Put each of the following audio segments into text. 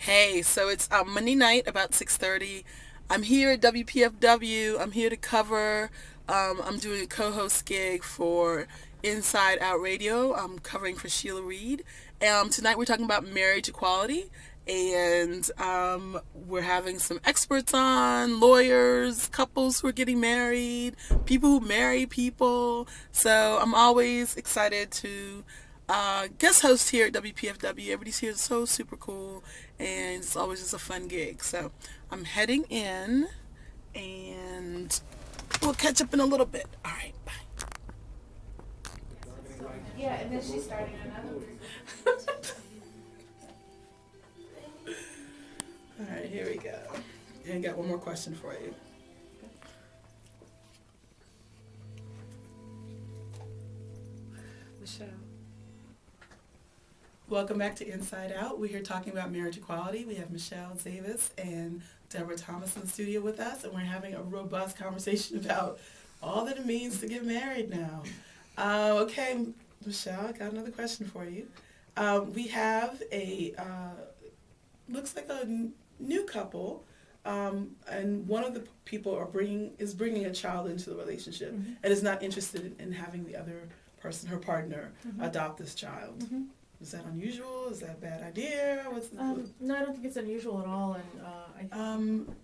Hey, so it's Monday night about 6:30. I'm here at WPFW. I'm here to cover. I'm doing a co-host gig for Inside Out Radio. I'm covering for Sheila Reed. Tonight we're talking about marriage equality, and we're having some experts on, lawyers, couples who are getting married, people who marry people. So I'm always excited to guest host here at WPFW. Everybody's here is so super cool, and it's always just a fun gig. So I'm heading in, and we'll catch up in a little bit. All right, bye. Yeah, and then she's starting another one. All right, here we go. And I got one more question for you. Michelle. Welcome back to Inside Out. We're here talking about marriage equality. We have Michelle Davis and Deborah Thomas in the studio with us, and we're having a robust conversation about all that it means to get married now. Okay, Michelle, I got another question for you. We have looks like a new couple, and one of the people is bringing a child into the relationship, Mm-hmm. and is not interested in having the other person, her partner, Mm-hmm. adopt this child. Mm-hmm. Is that unusual? Is that a bad idea? No, I don't think it's unusual at all, and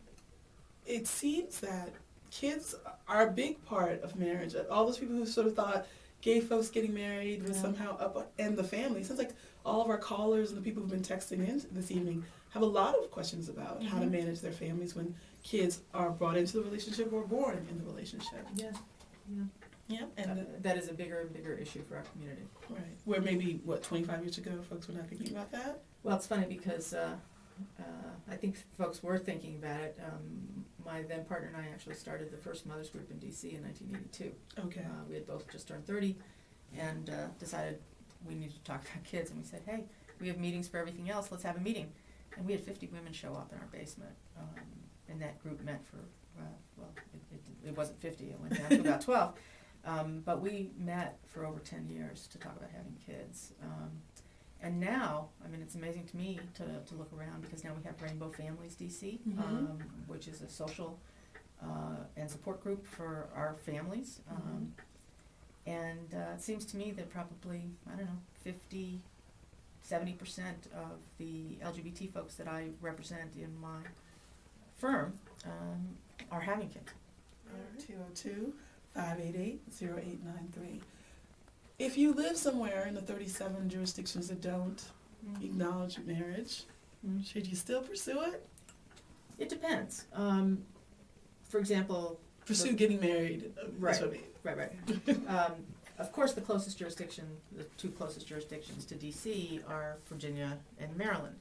It seems that kids are a big part of marriage. All those people who sort of thought gay folks getting married was Yeah. somehow upend the family. It seems like all of our callers and the people who've been texting in this evening have a lot of questions about how to Mhm. manage their families when kids are brought into the relationship or born in the relationship. yeah, Yeah, and that is a bigger and bigger issue for our community. right, where maybe 25 years ago, folks were not thinking about that. Well, it's funny because I think folks were thinking about it. My then partner and I actually started the first mothers group in DC in 1982. Okay. We had both just turned 30 and decided we needed to talk about kids, and we said, hey, we have meetings for everything else, let's have a meeting. And we had 50 women show up in our basement, and that group met for, it wasn't 50, it went down to about 12. But we met for over 10 years to talk about having kids. And now, I mean, it's amazing to me to look around, because now we have Rainbow Families DC, Mhm. which is a social and support group for our families. And it seems to me that probably, 70% of the LGBT folks that I represent in my firm are having kids. 202-588-0893. If you live somewhere in the 37 jurisdictions that don't acknowledge marriage, should you still pursue it? It depends. For example, Pursue getting married. Right. That's what I mean. right. Of course, the two closest jurisdictions to DC are Virginia and Maryland.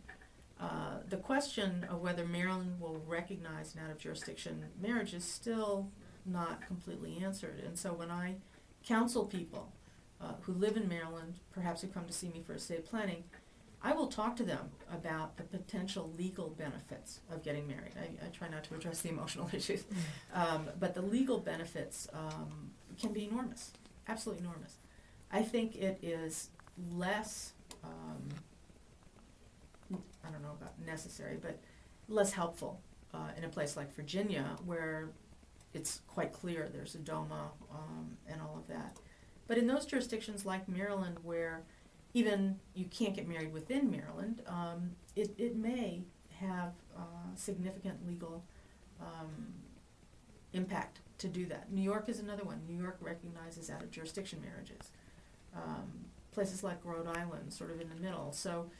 The question of whether Maryland will recognize an out-of-jurisdiction marriage is still not completely answered. And so when I counsel people who live in Maryland, perhaps who come to see me for estate planning, I will talk to them about the potential legal benefits of getting married. I try not to address the emotional issues, but the legal benefits can be enormous, absolutely enormous. I think it is less, I don't know about necessary, but less helpful in a place like Virginia, where it's quite clear there's a DOMA and all of that. But in those jurisdictions like Maryland, where even you can't get married within Maryland, it may have significant legal impact to do that. New York is another one. New York recognizes out-of-jurisdiction marriages. Places like Rhode Island, sort of in the middle. So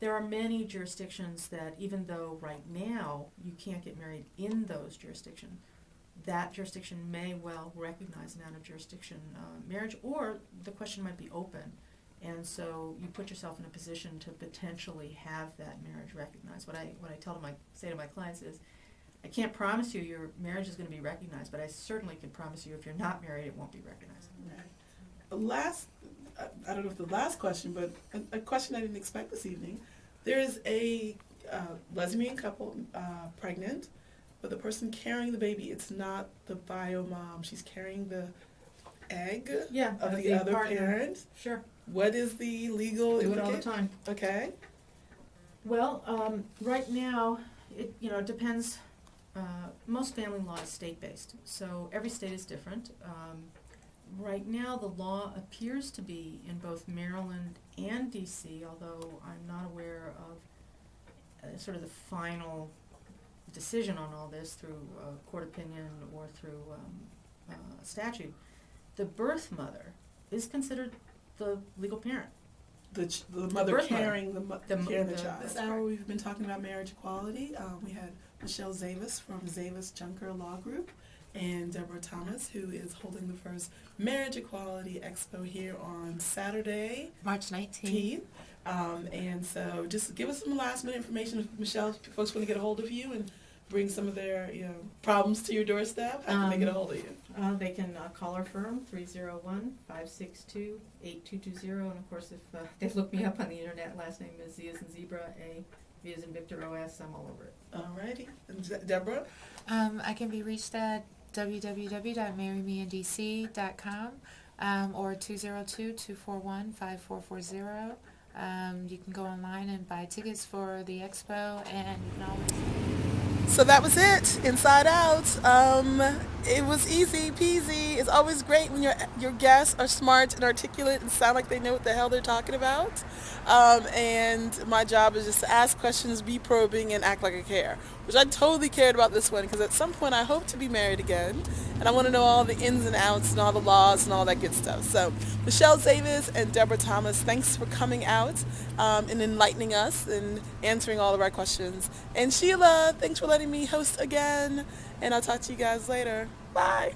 there are many jurisdictions that, even though right now you can't get married in those jurisdictions, that jurisdiction may well recognize an out-of-jurisdiction marriage, or the question might be open. And so you put yourself in a position to potentially have that marriage recognized. What I say to my clients is, I can't promise you your marriage is going to be recognized, but I certainly can promise you if you're not married, it won't be recognized. I don't know if the last question, but a question I didn't expect this evening. There is a lesbian couple pregnant, but the person carrying the baby, it's not the bio mom. She's carrying the egg of the other partner. parent. Sure. What is the legal Do it all the implication? time. Okay. Well, right now, it depends. Most family law is state-based, so every state is different. Right now, the law appears to be in both Maryland and DC, although I'm not aware of sort of the final decision on all this through court opinion or through statute. The birth mother is considered the legal parent. The mother birth carrying carrying the the- child. that's This hour we've been talking about marriage equality. We had Michelle Zavis from Zavis Junker Law Group and Deborah Thomas, who is holding the first Marriage Equality Expo here on Saturday, March 19th. and so just give us some last minute information if Michelle, if folks want to get a hold of you and bring some of their problems to your doorstep. How can they get a hold of you? They can call our firm, 301-562-8220, and of course, if they look me up on the internet, last name is Z as in zebra, A, V as in Victor, OS, I'm all over it. Alrighty. And Deborah? I can be reached at www.marrymeindc.com or 202-241-5440. You can go online and buy tickets for the expo, and you can always... So that was it, Inside Out. It was easy peasy. It's always great when your guests are smart and articulate and sound like they know what the hell they're talking about. And my job is just to ask questions, be probing, and act like I care, which I totally cared about this one because at some point I hope to be married again, and I want to know all the ins and outs and all the laws and all that good stuff. So Michelle Zavis and Deborah Thomas, thanks for coming out and enlightening us and answering all of our questions. And Sheila, thanks for letting me host again, and I'll talk to you guys later. Bye.